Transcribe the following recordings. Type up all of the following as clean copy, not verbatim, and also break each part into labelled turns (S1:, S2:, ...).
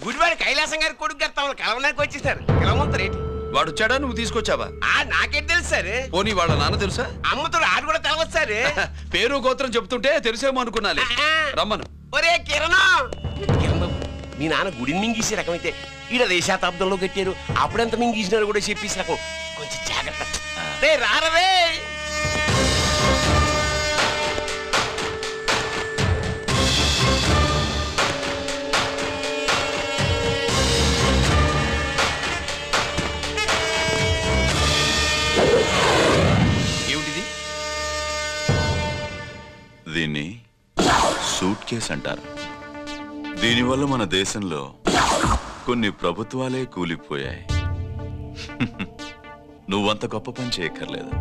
S1: గుడివాడి కైలాసం గారి కొడుకు గారు తమను కలవడానికి వచ్చేసారు. కలవమంటారేంటి?
S2: వాడు వచ్చాడా, నువ్వు తీసుకొచ్చావా?
S1: నాకేం తెలుసు సార్.
S2: పోనీ వాళ్ళ నాన్న తెలుసా?
S1: అమ్మతో ఆడు కూడా తెలవచ్చు సార్.
S2: పేరు గోత్రం చెప్తుంటే తెలిసేమో అనుకున్నాలే. రమ్మను.
S1: ఒరే కిరణ్ బాబు, మీ నాన్న గుడిని మింగేసే రకమైతే ఈడ 10వ శతాబ్దంలో కట్టారు. అప్పుడెంత మింగేసినారు కూడా చెప్పేసి రకం. కొంచెం జాగ్రత్త. రారవే.
S2: ఏమిటిది?
S3: దీన్ని సూట్ కేస్ అంటారు. దీనివల్ల మన దేశంలో కొన్ని ప్రభుత్వాలే కూలిపోయాయి. నువ్వంత గొప్ప పని చేయక్కర్లేదు.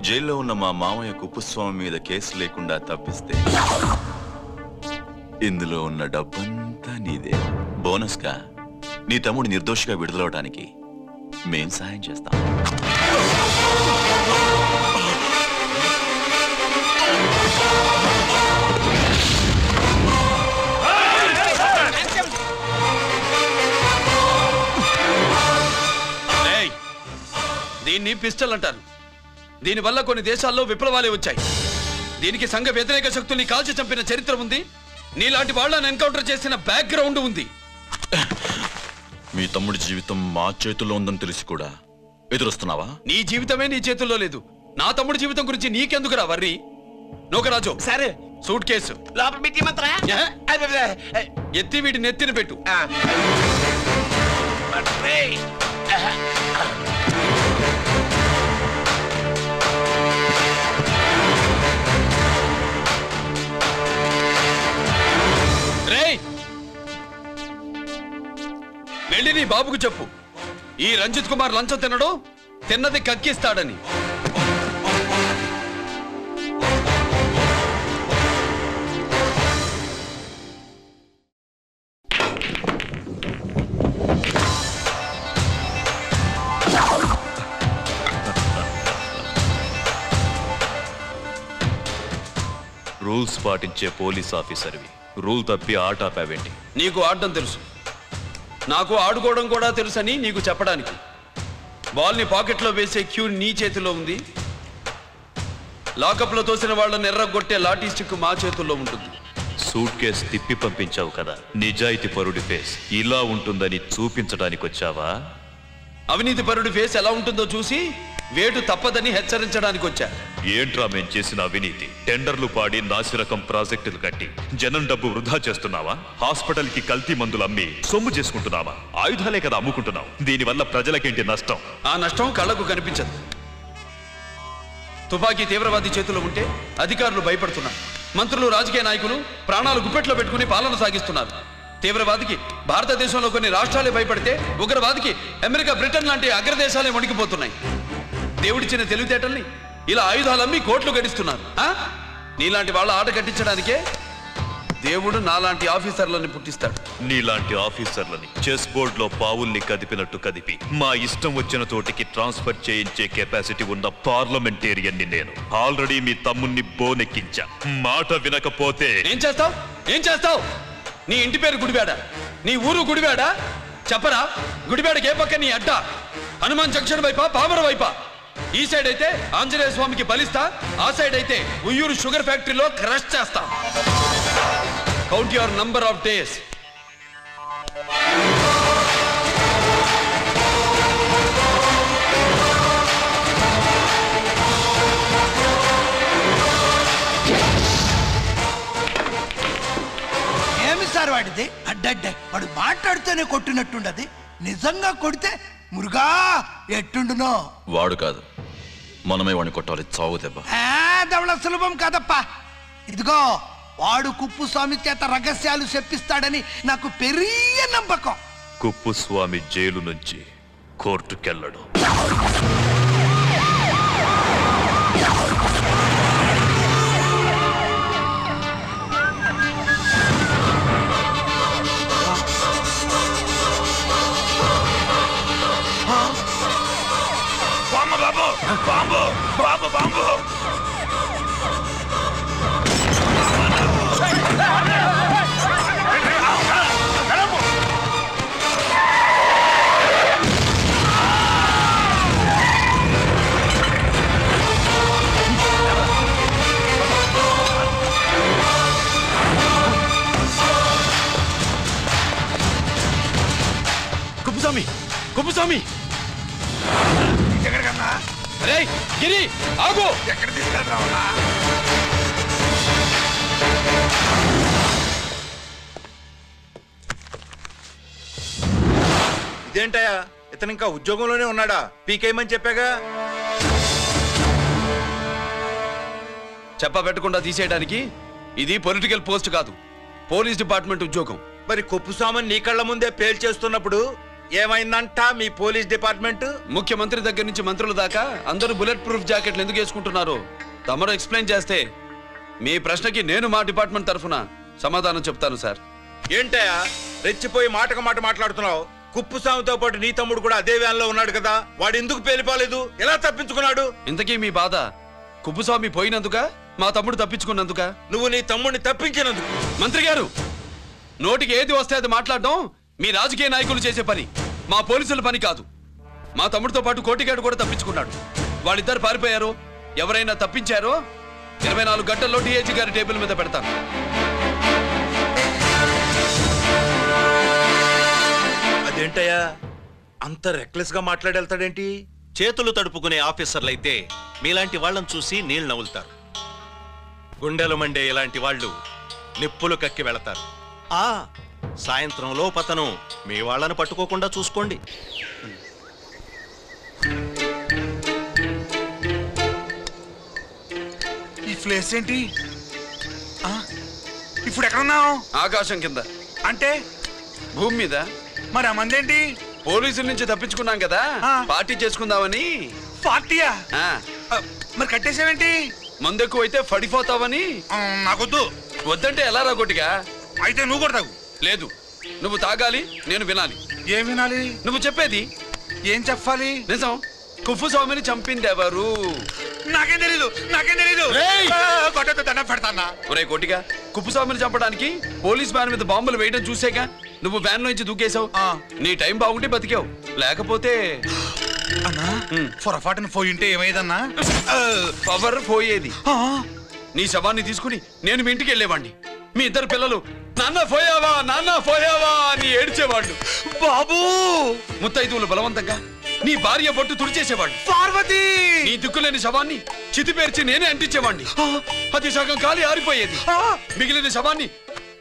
S3: జైల్లో ఉన్న మా మామయ్య కుప్పస్వామి మీద కేసు లేకుండా తప్పిస్తే ఇందులో ఉన్న డబ్బంతా నీదే. బోనస్గా నీ తమ్ముడు నిర్దోషిగా విడుదలవడానికి మేం సహాయం చేస్తాం.
S2: దీన్ని పిస్టల్ అంటారు. దీనివల్ల కొన్ని దేశాల్లో విప్లవాలే వచ్చాయి. దీనికి సంఘ వ్యతిరేక శక్తుల్ని కాల్చి చంపిన చరిత్ర ఉంది. నీలాంటి వాళ్ళని ఎన్కౌంటర్ చేసిన బ్యాక్గ్రౌండ్ ఉంది.
S3: మీ తమ్ముడి జీవితం మా చేతుల్లో ఉందని తెలిసి కూడా ఎదురొస్తున్నావా?
S2: నీ జీవితమే నీ చేతుల్లో లేదు. నా తమ్ముడి జీవితం గురించి నీకెందుకురా వర్రి? నోకరాజు,
S1: సరే
S2: సూట్ కేసు
S1: లోపల పెట్టి మంత్రా
S2: ఎత్తి వీటి నెత్తిన పెట్టు. వెళ్ళి నీ బాబుకు చెప్పు, ఈ రంజిత్ కుమార్ లంచం తినడు, తిన్నది కక్కిస్తాడని.
S4: రూల్స్ పాటించే పోలీస్ ఆఫీసర్వి రూల్ తప్పి ఆట ఆపావేంటి?
S2: నీకు ఆడడం తెలుసు, నాకు ఆడుకోవడం కూడా తెలుసని నీకు చెప్పడానికి. బాల్ని పాకెట్లో వేసే క్యూ నీ చేతిలో ఉంది. లాకప్లో తోసిన వాళ్ళని ఎర్రగొట్టే లాఠీ స్టిక్ మా చేతుల్లో ఉంటుంది.
S4: సూట్ కేసు తిప్పి పంపించావు కదా, నిజాయితీ పరుడి ఫేస్ ఇలా ఉంటుందని చూపించడానికి వచ్చావా?
S2: అవినీతి పరుడి ఫేస్ ఎలా ఉంటుందో చూసి వేటు తప్పదని హెచ్చరించడానికి వచ్చా.
S4: ఏంట్రా మేం చేసిన అవినీతి? టెండర్లు పాడి నాసిరకం ప్రాజెక్టులు కట్టి జనం డబ్బు వృధా చేస్తున్నావా? హాస్పిటల్ కి కల్తీ మందులు అమ్మి సొమ్ము చేసుకుంటున్నావా? ఆయుధాలే కదా అమ్ముకుంటున్నావు. దీనివల్ల ప్రజలకేంటి నష్టం?
S2: ఆ నష్టం కళ్ళకు కనిపించదు. తుపాకీ తీవ్రవాది చేతిలో ఉంటే అధికారులు భయపడుతున్నారు. మంత్రులు, రాజకీయ నాయకులు ప్రాణాలు గుప్పెట్లో పెట్టుకుని పాలన సాగిస్తున్నారు. తీవ్రవాదికి భారతదేశంలో కొన్ని రాష్ట్రాలే భయపడితే ఉగ్రవాదికి అమెరికా, బ్రిటన్ లాంటి అగ్రదేశాలే వణికిపోతున్నాయి. దేవుడిచ్చిన తెలివితేటల్ని ఇలా ఆయుధాలమ్మి కోట్లు గడిస్తున్నారు. నీలాంటి వాళ్ళ ఆట కట్టించడానికే దేవుడు నాలాంటి ఆఫీసర్లని పుట్టిస్తాడు.
S4: నీలాంటి ఆఫీసర్లని చెస్ బోర్డ్ లో పావుల్ని కదిపినట్టు కదిపి మా ఇష్టం వచ్చిన చోటికి ట్రాన్స్ఫర్ చేయించే కెపాసిటీ ఉన్న పార్లమెంటేరియన్ని నేను. ఆల్రెడీ మీ తమ్ముణ్ణి బోనెక్కించా. మాట వినకపోతే
S2: ఏం చేస్తావు? ఏం చేస్తావు? నీ ఇంటి పేరు గుడివాడ, నీ ఊరు గుడివాడ. చెప్పరా, గుడివాడకి ఏ పక్క నీ అడ్డ? హనుమాన్ జంక్షన్ వైపా, పామర వైపా? ఈ సైడ్ అయితే ఆంజనేయ స్వామికి బలిస్తా, ఆ సైడ్ అయితే ఉయ్యూరు షుగర్ ఫ్యాక్టరీలో క్రష్ చేస్తా. Count your number of days.
S5: ఏమి సార్ వాడిది? అడ్డడ్డే వాడు మాట్లాడుతూనే కొట్టినట్టుండది. నిజంగా కొడితే మురుగా ఎట్టుండునో.
S3: వాడు కాదు, మనమే వాడిని కొట్టాలి. చావు దెబ్బ.
S5: దవళ సులభం కాదప్పా. ఇదిగో వాడు కుప్పుస్వామి చేత రహస్యాలు చెప్పిస్తాడని నాకు పెరియ నమ్మకం.
S4: కుప్పుస్వామి జైలు నుంచి కోర్టుకెళ్ళడు.
S3: Bomb bomb bomb.
S2: Kuppuswamy Kuppuswamy
S5: ఎక్కడికన్నా?
S2: అరే గిరి ఆగు.
S5: ఎక్కడ తీసుకెళ్తావన్నా?
S6: ఇదేంటయ్యా, ఇతను ఇంకా ఉద్యోగంలోనే ఉన్నాడా? పీకేయమని చెప్పాగా.
S2: చెప్ప పెట్టకుండా తీసేయడానికి ఇది పొలిటికల్ పోస్ట్ కాదు, పోలీస్ డిపార్ట్మెంట్ ఉద్యోగం.
S6: మరి కొప్పుస్వామిని నీ కళ్ళ ముందే పేల్చేస్తున్నప్పుడు ఏమైందంట మీ పోలీస్ డిపార్ట్మెంట్?
S2: ముఖ్యమంత్రి దగ్గర నుంచి మంత్రుల దాకా అందరూ బుల్లెట్ ప్రూఫ్ జాకెట్లు ఎందుకు వేసుకుంటున్నారు తమరు ఎక్స్ప్లెయిన్ చేస్తే మీ ప్రశ్నకి నేను మా డిపార్ట్మెంట్ తరఫున సమాధానం చెప్తాను సార్.
S6: ఏంటయ్యా రెచ్చిపోయి మాటకు మాట మాట్లాడుతున్నావు? కుప్పుస్వామితో పాటు నీ తమ్ముడు కూడా అదే వ్యాన్లో ఉన్నాడు కదా, వాడు ఎందుకు పేలిపోలేదు? ఎలా తప్పించుకున్నాడు?
S2: ఇంతకీ మీ బాధ కుప్పుస్వామి పోయినందుక మా తమ్ముడు తప్పించుకున్నందుక?
S6: నువ్వు నీ తమ్ముడిని తప్పించినందుకు.
S2: మంత్రి గారు, నోటికి ఏది వస్తే అది మాట్లాడడం మీ రాజకీయ నాయకులు చేసే పని, మా పోలీసుల పని కాదు. మా తమ్ముడితో పాటు కోటిగాడు కూడా తప్పించుకున్నాడు. వాళ్ళిద్దరు పారిపోయారు. ఎవరైనా తప్పించారో 24 గంటల్లో డిఐజీ గారి టేబుల్ మీద పెడతాను.
S6: అదేంటయ్యా అంత రెక్లెస్ గా మాట్లాడేళ్తాడేంటి?
S7: చేతులు తడుపుకునే ఆఫీసర్లైతే మీలాంటి వాళ్ళని చూసి నీళ్ళు నవ్వులుతారు. గుండెలు మండే ఇలాంటి వాళ్ళు నిప్పులు కక్కి వెళతారు. సాయంత్రం లోపతను మీ వాళ్ళని పట్టుకోకుండా చూసుకోండి.
S5: ఈ ప్లేస్ ఏంటి? ఇప్పుడు ఎక్కడున్నావు?
S2: ఆకాశం కింద
S5: అంటే
S2: భూమి మీద.
S5: మరి ఆ మందేంటి?
S2: పోలీసుల నుంచి తప్పించుకున్నాం కదా,
S5: ఆ.
S2: పార్టీ చేసుకుందామని.
S5: పార్టీయా?
S2: ఆ,
S5: మరి కట్టేసావేంటి?
S2: మందెక్కువ అయితే పడిపోతావని.
S5: నాకొద్దు.
S2: వద్దంటే ఎలా రాగొట్టిగా?
S5: అయితే నువ్వు కూడా తాగు.
S2: లేదు, నువ్వు తాగాలి, నేను వినాలి.
S5: ఏం వినాలి?
S2: నువ్వు చెప్పేది
S5: ఏం చెప్పాలి?
S2: నిజం. కుప్పుస్వామిని చంపింది ఎవరు?
S5: నాకేం తెలీదు, నాకేం తెలీదు.
S2: రేయ్!
S5: కొట్టతో దండం పెడతానా?
S2: ఒరే కోటిగా, కుప్పుస్వామిని చంపడానికి పోలీస్ వ్యాన్ మీద బాంబులు వేయడం చూసేగా నువ్వు వ్యాన్ నుంచి దూకేశావు.
S5: ఆ.
S2: నీ టైం బాగుంటే బతికావు, లేకపోతే
S5: అన్నా పొరపాటున పోయి ఉంటే ఏమైందన్నా?
S2: పవర్ పోయేది. నీ శవాన్ని తీసుకుని నేను మీ ఇంటికి వెళ్ళేవాడిని. మీ ఇద్దరు పిల్లలు నాన్న పోయావా నాన్న పోయావా అని ఏడ్చేవాళ్ళు.
S5: బాబు,
S2: ముత్తైదువులు బలవంతంగా నీ భార్య బొట్టు తుడిచేసేవాళ్ళు.
S5: పార్వతి,
S2: నీ దిక్కులేని శవాన్ని చితిపేర్చి నేనే అంటించేవాణ్ణి. అది సగం కాలి ఆరిపోయేది. మిగిలిన శవాన్ని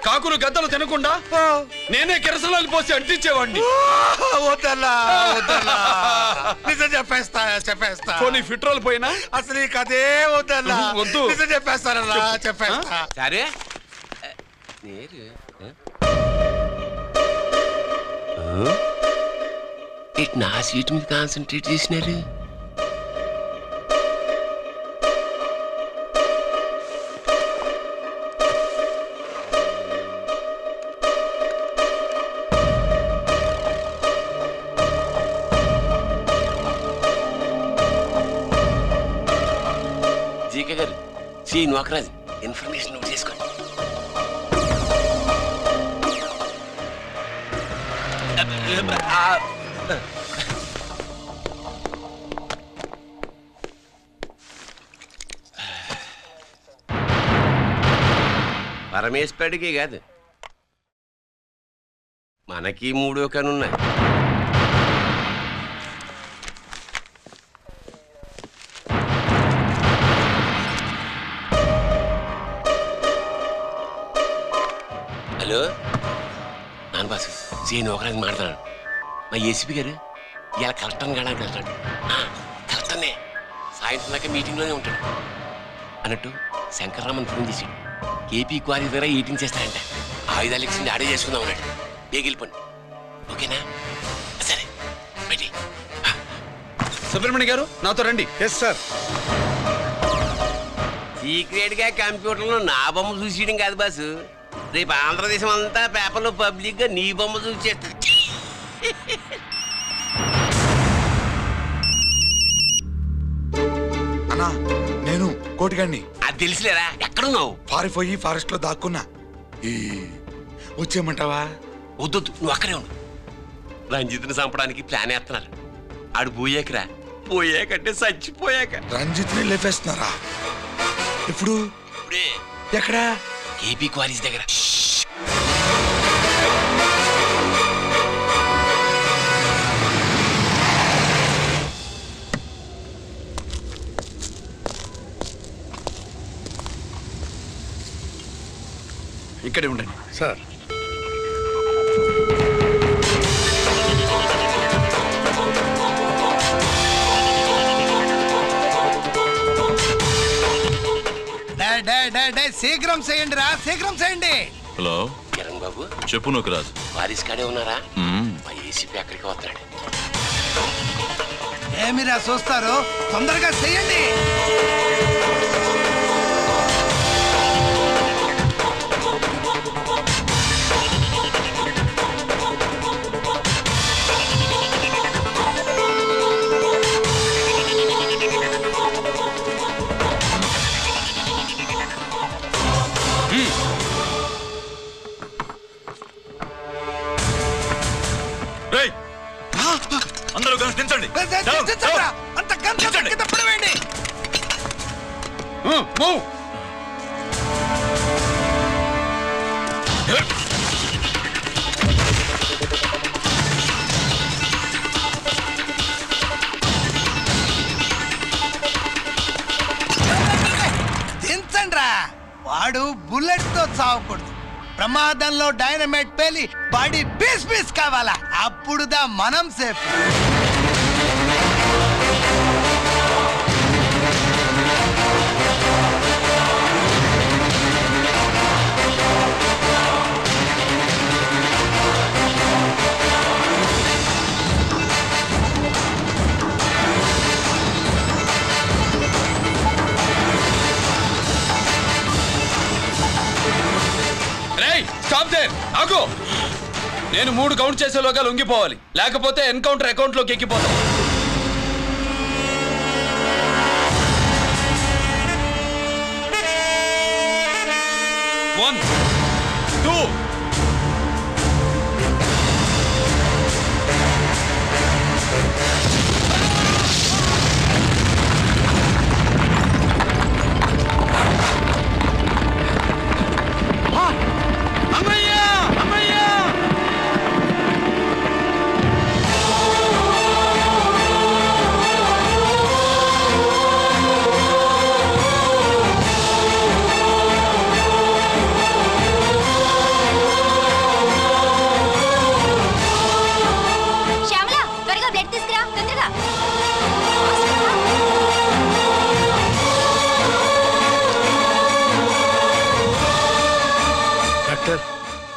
S2: కాకులు గద్దలు తినకుండా నేనే కిరసనాలు పోసి అంటించేవాడిని.
S5: వద్దన్నా, వద్దన్నా. నిజం చెప్పేస్తా, చెప్పేస్తా.
S2: పోనీ ఫిట్రోల్ పోయినా
S5: అసలు ఈ కథే వద్దన్నా.
S2: వద్దు.
S5: నిజం చెప్పేస్తానన్నా, చెప్పేస్తా.
S1: సరే నేరు ఇట్ నా సీట్ మీద కాన్సన్ట్రేట్ చేసినారు. జీకే గారు, శ్రీ నోకరాజు ఇన్ఫర్మేషన్ నోట్ చేసుకోండి. పరమేశ్వరుడికి కాదు, మనకి 3 కనున్నాయి. హలో నాన్న బాసు, సీను ఒకరికి మాట్లాడు. మా ఏసీపీ గారు ఇలా కలెక్టర్ని కాడానికి వెళ్తాడు. కలెక్టర్నే సాయంత్రం దాకా మీటింగ్లోనే ఉంటాడు అన్నట్టు శంకర్రామన్ ఫోన్ చేశాడు. ఏపీ క్వారీ దగ్గర ఈటింగ్ చేస్తాడంట. ఆయుధాలు ఇచ్చింది ఆడే చేసుకుందాం అన్నాడు. బేగిలిపోండి, ఓకేనా? సరే బయటి.
S2: సుబ్రహ్మణ్య గారు నాతో రండి.
S6: Yes sir.
S1: సీక్రెట్ గా కంప్యూటర్లో నా బొమ్మ చూసేయడం కాదు బాసు, రేపు ఆంధ్రదేశం అంతా పేపర్లో పబ్లిక్ గా నీ బొమ్మ చూసేస్తుంది.
S5: అన్నా, నేను కోటిగాడిని.
S1: అది తెలిసిలేరా? ఎక్కడున్నావు?
S5: పారిపోయి ఫారెస్ట్ లో దాక్కున్నా. వచ్చేయమంటావా?
S1: వద్దు, నువ్వు అక్కడే ఉండు. రంజిత్ని చంపడానికి ప్లాన్ వేస్తున్నారు. ఆడు పోయాకరా, పోయాకంటే చచ్చిపోయాక.
S5: రంజిత్ ని లేపేస్తున్నారా? ఇప్పుడు
S1: ఇప్పుడే
S5: ఎక్కడా?
S1: ఏపీ క్వారీస్ దగ్గర.
S2: ఇక్కడే ఉండండి.
S5: సార్ శీఘ్రం చేయండి రా, శీఘ్రం చేయండి.
S3: హలో
S1: కిరణ్ బాబు,
S3: చెప్పు నూకరాజు.
S1: వారిస్ కాడే ఉన్నారా? మా ఏసీపీ అక్కడికి వస్తున్నాడు.
S5: ఏమిరా చూస్తారు, తొందరగా చేయండి.
S4: అందరూ దించండి.
S5: అంత కింద పడవేయండి. దించండి రా. వాడు బుల్లెట్ తో చావకూడదు. ప్రమాదంలో డైనమైట్ పేలి బాడీ పీస్ పీస్ కావాలా, అప్పుడుదా మనం సేఫ్.
S2: స్టాప్ దేర్, ఆగు. నేను 3 కౌంట్ చేసేలోగా లొంగిపోవాలి, లేకపోతే ఎన్కౌంటర్ అకౌంట్ లోకి ఎక్కిపోతాం. 1 2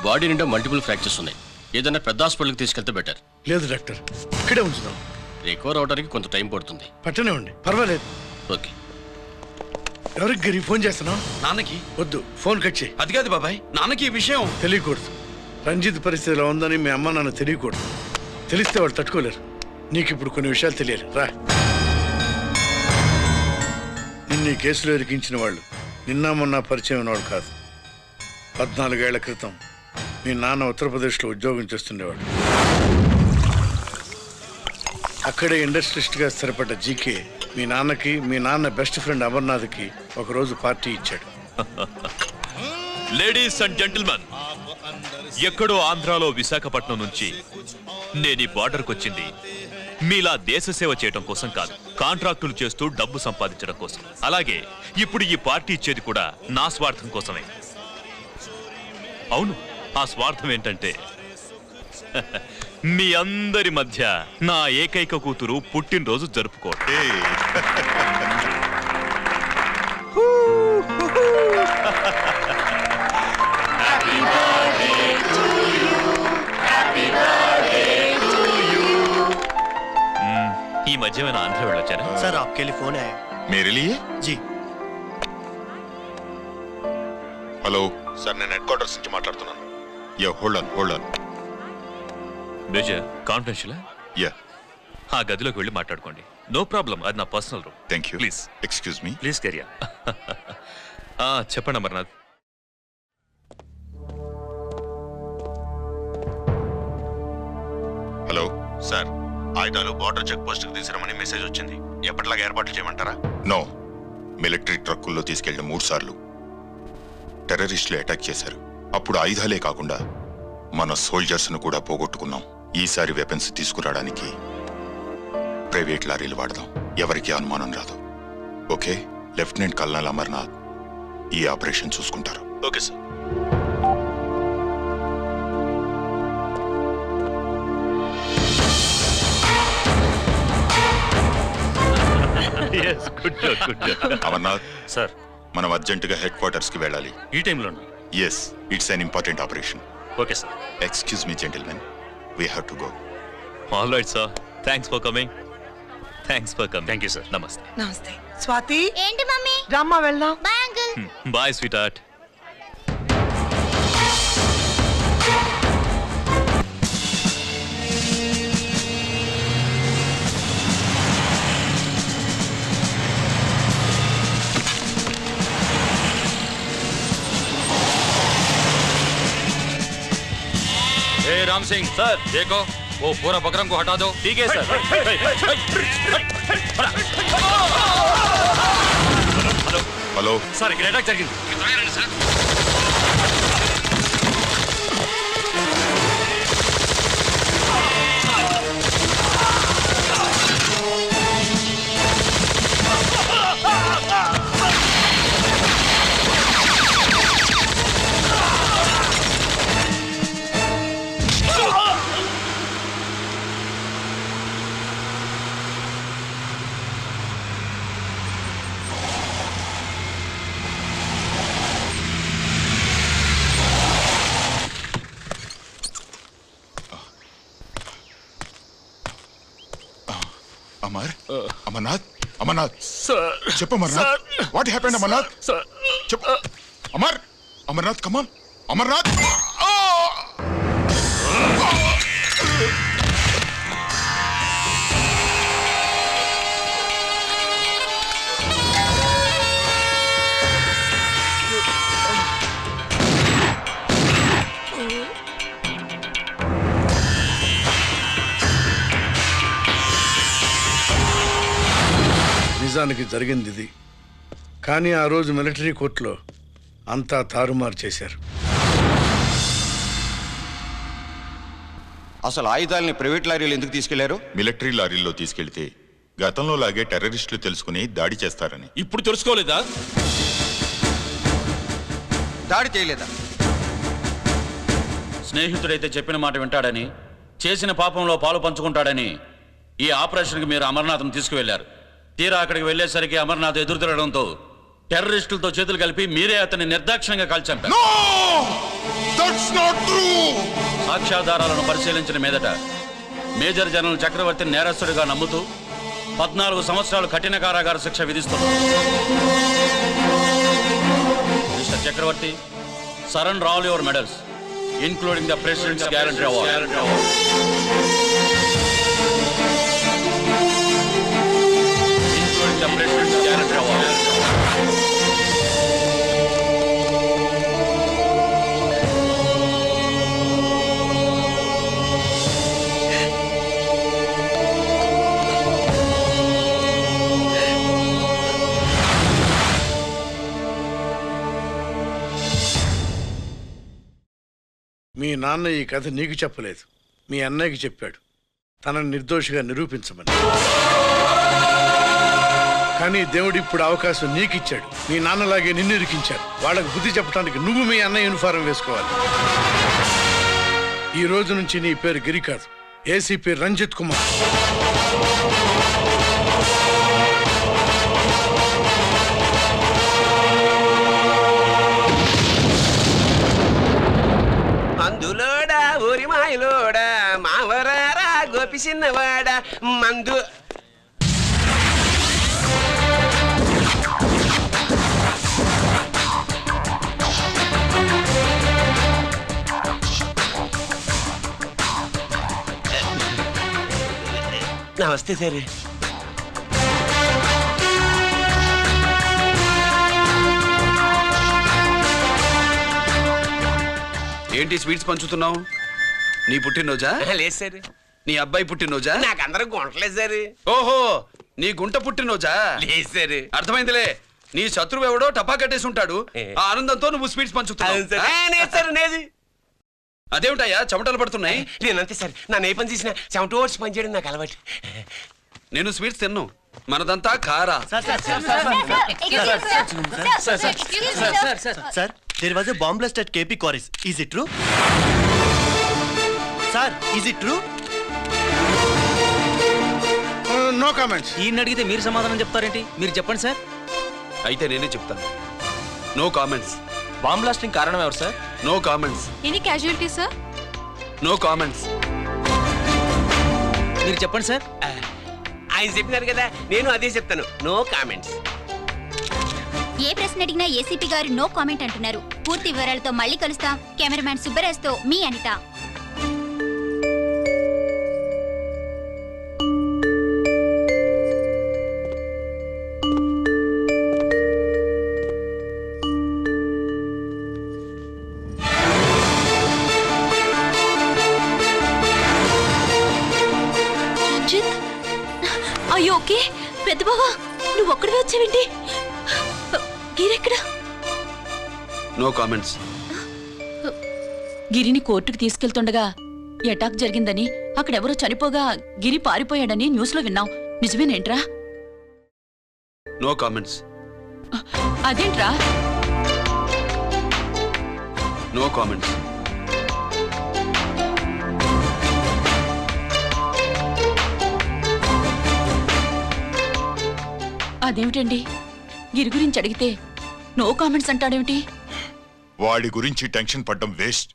S8: బాడీ నిండా మల్టిపుల్ ఫ్రాక్చర్స్ ఉన్నాయి. ఏదైనా పెద్ద హాస్పిటల్కి తీసుకెళ్తే బెటర్.
S5: లేదు డాక్టర్, ఇక్కడే ఉంచుదాం.
S8: రికవర్ అవడానికి కొంత టైం పడుతుంది.
S5: పట్టనే ఉండి, పర్వాలేదు.
S8: ఓకే.
S5: ఎవరికి గిరి ఫోన్ చేస్తున్నావు?
S2: నాన్నకి.
S5: వద్దు, ఫోన్ కట్ చేయి.
S2: అది కాదు బాబాయ్, నాన్నకి ఈ విషయం
S5: తెలియకూడదు. రంజిత్ పరిస్థితిలో ఉందని మీ అమ్మ నాన్న తెలియకూడదు. తెలిస్తే వాళ్ళు తట్టుకోలేరు. నీకు ఇప్పుడు కొన్ని విషయాలు తెలియాలి. రా. నిన్ను ఈ కేసులో ఇరికించిన వాళ్ళు నిన్న మొన్న పరిచయం ఉన్నవాడు కాదు. 14 ఏళ్ల క్రితం మీ నాన్న ఉత్తరప్రదేశ్లో ఉద్యోగం చేస్తుండేవాడు. అక్కడే ఇండస్ట్రియలిస్ట్గా స్థిరపడ్డ జీకే మీ నాన్నకి, మీ నాన్న బెస్ట్ ఫ్రెండ్ అమర్నాథ్కి ఒకరోజు పార్టీ ఇచ్చాడు.
S4: లేడీస్ అండ్ జెంటిల్మెన్, ఎక్కడో ఆంధ్రాలో విశాఖపట్నం నుంచి నేను ఈ బార్డర్కి వచ్చింది మీలా దేశ సేవ చేయడం కోసం కాదు, కాంట్రాక్టులు చేస్తూ డబ్బు సంపాదించడం కోసం. అలాగే ఇప్పుడు ఈ పార్టీ ఇచ్చేది కూడా నా స్వార్థం కోసమే. అవును, ఆ స్వార్థం ఏంటంటే మీ అందరి మధ్య నా ఏకైక కూతురు పుట్టినరోజు జరుపుకోవడం. ఈ మధ్య ఏమైనా ఆంధ్ర వెళ్ళొచ్చారా?
S9: सर आपके लिए फोन आया।
S10: मेरे लिए?
S9: जी
S10: హలో సార్, నేను హెడ్ క్వార్టర్స్ నుంచి మాట్లాడుతున్నాను. Yeah, hold on.
S4: Major, confidential?
S10: Yeah.
S4: ఆ గదిలోకి వెళ్ళి మాట్లాడుకోండి. నో ప్రాబ్లం, అది నా personal room.
S10: Thank you.
S4: Please
S10: excuse me.
S4: Please కెరియా. చెప్పండి అమర్నాథ్.
S10: హలో సార్, ఆయుధాలు బార్డర్ చెక్ పోస్ట్ కి తీసుకురమని మెసేజ్ వచ్చింది. ఎప్పటిలాగా ఏర్పాట్లు చేయమంటారా? నో. మిలిటరీ ట్రక్కుల్లో తీసుకెళ్లిన 3 సార్లు టెర్రరిస్టులు అటాక్ చేశారు. అప్పుడు ఆయుధాలే కాకుండా మన సోల్జర్స్ ను కూడా పోగొట్టుకున్నాం. ఈసారి వెపన్స్ తీసుకురావడానికి ప్రైవేట్ లారీలు వాడదాం. ఎవరికి అనుమానం రాదు. ఓకే? లెఫ్టినెంట్ కల్నల్ అమర్నాథ్ ఈ ఆపరేషన్ చూసుకుంటారు.
S4: Okay sir. Good job good job
S10: Amarnath,
S4: sir
S10: మనం అర్జెంటుగా హెడ్ క్వార్టర్స్ కి వెళ్ళాలి.
S4: ఈ టైంలో
S10: yes, it's an important operation.
S4: Okay sir.
S10: Excuse me gentlemen, we have to go.
S4: All right sir, thanks for coming. Thank you sir. నమస్తే.
S9: నమస్తే. స్వాతి,
S11: ఏంటి mummy?
S9: రమ్మా వెళ్దాం.
S11: Bye uncle.
S4: Bye sweetheart.
S2: Ram Singh sir, देखो वो पूरा बकरम को हटा दो.
S4: ठीक है सर.
S10: హలో
S4: సార్ ఇక్కడ అటాక్ జరిగింది.
S10: అమర్నాథ్, అమర్నాథ్ చెప్పు. Amarnath, what happened? అమర్నాథ్ చెప్పు. Amarnath come on. అమర్నాథ్,
S12: నిజానికి జరిగింది ఇది. కానీ ఆ రోజు మిలిటరీ కోర్టులో అంతా తారుమారు చేశారు.
S13: అసలు ఆయుధాలని ప్రైవేట్ లారీలు ఎందుకు తీసుకెళ్లారు?
S10: మిలిటరీ లారీల్లో తీసుకెళ్తే గతంలో లాగే టెర్రరిస్టులు తెలుసుకుని దాడి చేస్తారని.
S2: ఇప్పుడు తెలుసుకోలేదా?
S13: దాడి చేయలేదా?
S2: స్నేహితుడైతే చెప్పిన మాట వింటాడని, చేసిన పాపంలో పాలు పంచుకుంటాడని ఈ ఆపరేషన్కి మీరు అమర్నాథ్ను తీసుకువెళ్లారు. తీరా అక్కడికి వెళ్లేసరికి అమర్నాథ్ ఎదురు తిరగడంతో టెర్రరిస్టులతో చేతులు కలిపి మీరే అతన్ని నిర్దాక్షిణ్యంగా కాల్చంపారు. సాక్ష్యాధారాలను పరిశీలించిన మీదట మేజర్ జనరల్ చక్రవర్తిని నేరస్తుడిగా నమ్ముతూ 14 సంవత్సరాలు కఠిన కారాగార శిక్ష విధిస్తున్నారు. Mister Chakravarthi, surrender all your medals including the president's guarantee award. The President's Guarantee Award.
S12: మీ నాన్న ఈ కథ నీకు చెప్పలేదు, మీ అన్నయ్యకి చెప్పాడు, తనని నిర్దోషిగా నిరూపించమని. కానీ దేవుడు ఇప్పుడు అవకాశం నీకు ఇచ్చాడు. మీ నాన్నలాగే నిన్ను ఇరికించాడు. వాళ్ళకు బుద్ధి చెప్పడానికి నువ్వు మీ అన్న యూనిఫారం వేసుకోవాలి. ఈ రోజు నుంచి నీ పేరు గిరి కాదు, ఏసీపీ రంజిత్ కుమార్.
S1: మందులోడా ఊరి మాయలోడా మావరారా గోపి చిన్నవాడా మందు. నమస్తే సార్.
S2: ఏంటి స్వీట్స్ పంచుతున్నావు? నీ పుట్టినరోజా?
S1: లేదు సార్.
S2: నీ అబ్బాయి పుట్టినరోజా?
S1: నాకు అందరూ గుంటలేదు సార్.
S2: ఓహో, నీ గుంట పుట్టినరోజా?
S1: లేదు సార్.
S2: అర్థమైందిలే. నీ శత్రువు ఎవడో టపా కట్టేసి ఉంటాడు. ఆ ఆనందంతో నువ్వు స్వీట్స్ పంచుతున్నావు. అదేమిటయ్యా చెమటలు పడుతున్నాయి?
S1: నేనంతే సార్, నన్ను ఏ పని చేసినా చెమట ఓడ్చి పని చేయడం నాకు అలవాటు.
S2: నేను స్వీట్స్ తిన్ను, మనదంతా కారా.
S14: Sir, there was a bomb blast at KP Quarries. Is it true? Sir, is it true?
S12: No comments.
S9: ఈయన అడిగితే మీరు సమాధానం చెప్తారేంటి? మీరు చెప్పండి సార్.
S2: అయితే నేనే చెప్తాను. No comments.
S9: బాంబ్ బ్లాస్టింగ్ కారణం ఎవరు sir?
S2: No comments.
S11: Any casualty sir?
S2: No comments.
S9: మీరు చెప్పండి సార్.
S1: ఆయన చెప్పినారు కదా, నేను అదే చెప్తాను. No comments.
S15: ఏ ప్రశ్న అడిగినా ఏసీపీ గారు నో కామెంట్ అంటున్నారు. పూర్తి వివరాలతో మళ్ళీ కలుస్తాం. కెమెరామ్యాన్ సుబ్బరాజ్తో మీ అనిత.
S11: రంజిత్, అయ్యో ఓకే. పెద్ద బావా, నువ్వు ఒక్కడివే వచ్చావేంటి? గిరెక్కడ?
S2: No comments.
S11: గిరిని కోర్టుకు తీసుకెళ్తుండగా అటాక్ జరిగిందని, అక్కడెవరో చనిపోగా గిరి పారిపోయాడని న్యూస్ లో విన్నాం. నిజమేనేంట్రా?
S2: No comments.
S11: అదేంట్రా?
S2: No comments.
S11: అదేమిటండి, గిరి గురించి అడిగితే నో కామెంట్స్ అంటాడేమిటి?
S10: వాడి గురించి టెన్షన్ పడ్డం వేస్ట్.